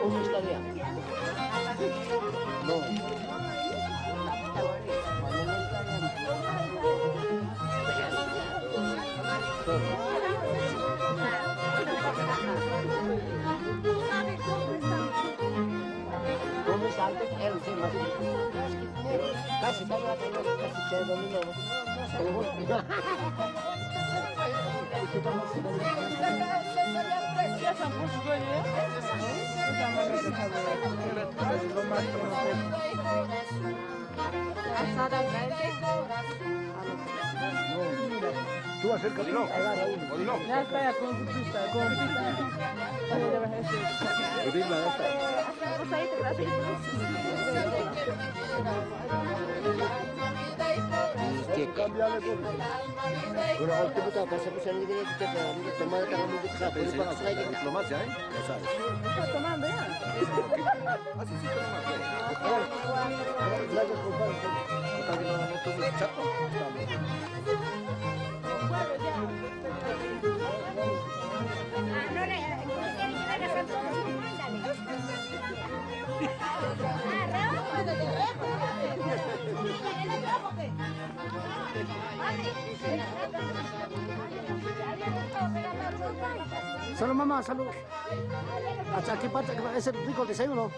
¿Cómo estaría? No. ¿Cómo está antes? Él sí, más pero casi se dominó. Pero bueno. Tú acércate, no. Ya está, ya con pista. Cambiale por Bueno, ahorita puta, pasa por salir de aquí, tomar el carro de casa, por para salir de diplomacia, ¿eh? Ya sabes. ¿Estás tomando ya? Así sí, Gracias, compadre. ¿Está que no tomes chato? Salud, mamá, salud. ¿Hasta qué parte es el rico desayuno?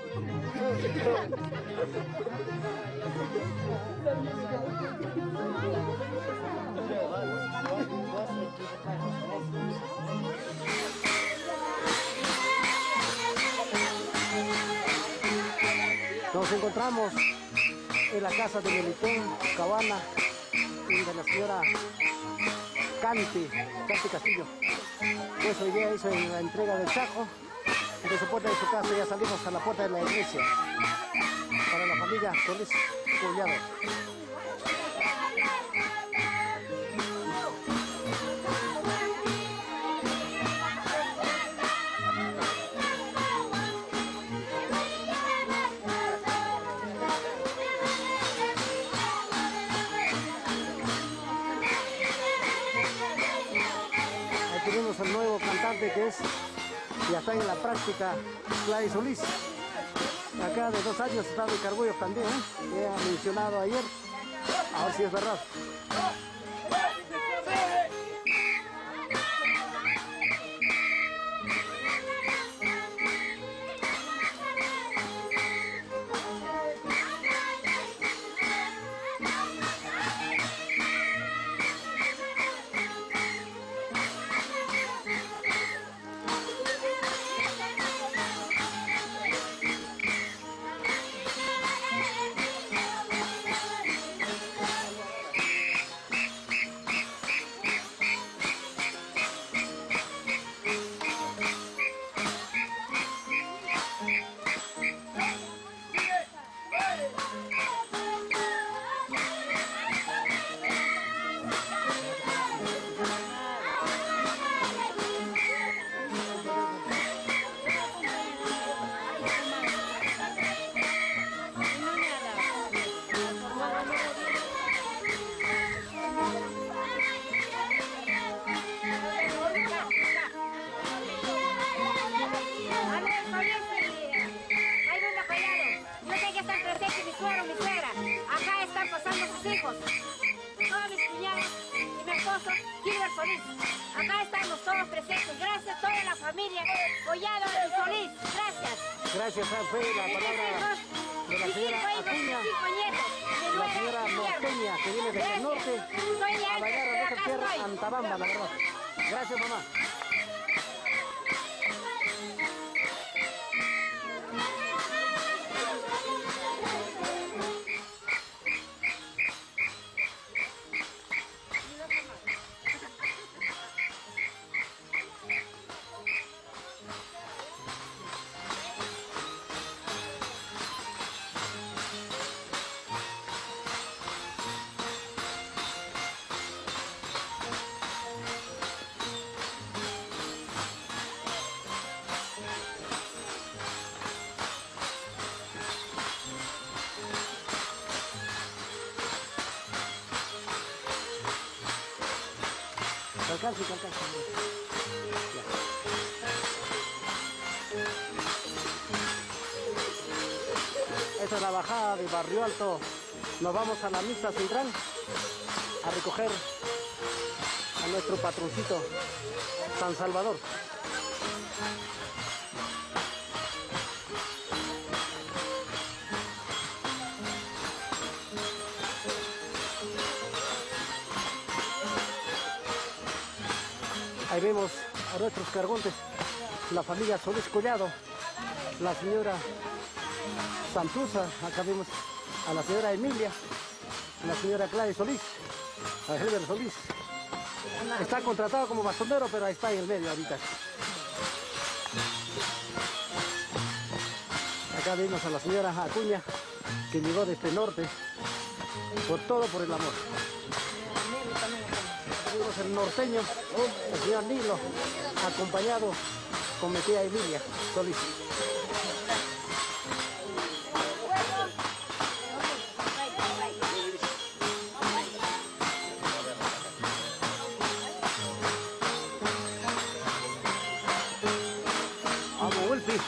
Nos encontramos en la casa de Melitón, Cabana, de la señora Cante Castillo. Pues hoy día hizo la entrega del chaco, de su puerta de su casa ya salimos a la puerta de la iglesia, para la familia Solís Collado. Tenemos al nuevo cantante que es, ya está en la práctica, Gladys Solís. Acá de 2 años está de Cargullo también, que ha mencionado ayer, a ver si es verdad. Acá estamos todos presentes. Gracias a toda la familia Collado y Solís. Gracias. Gracias, fue la palabra de la señora Acuña, la señora norteña que viene desde el norte a bailar a esta tierra Antabamba, la verdad. Gracias, mamá. alcance. Esta es la bajada de Barrio Alto. Nos vamos a la misa central a recoger a nuestro patroncito San Salvador. Ahí vemos a nuestros cargontes, la familia Solís Collado, la señora Santuza, acá vemos a la señora Emilia, a la señora Clara Solís, a Helber Solís. Está contratado como bastonero, pero ahí está en el medio ahorita. Acá vemos a la señora Acuña, que llegó desde el norte, por todo por el amor. Vemos el norteño, el señor Nilo, acompañado con mi tía Emilia Solís. Vamos, Wilfie.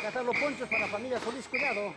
Acá están los ponchos para la familia Solís Collado.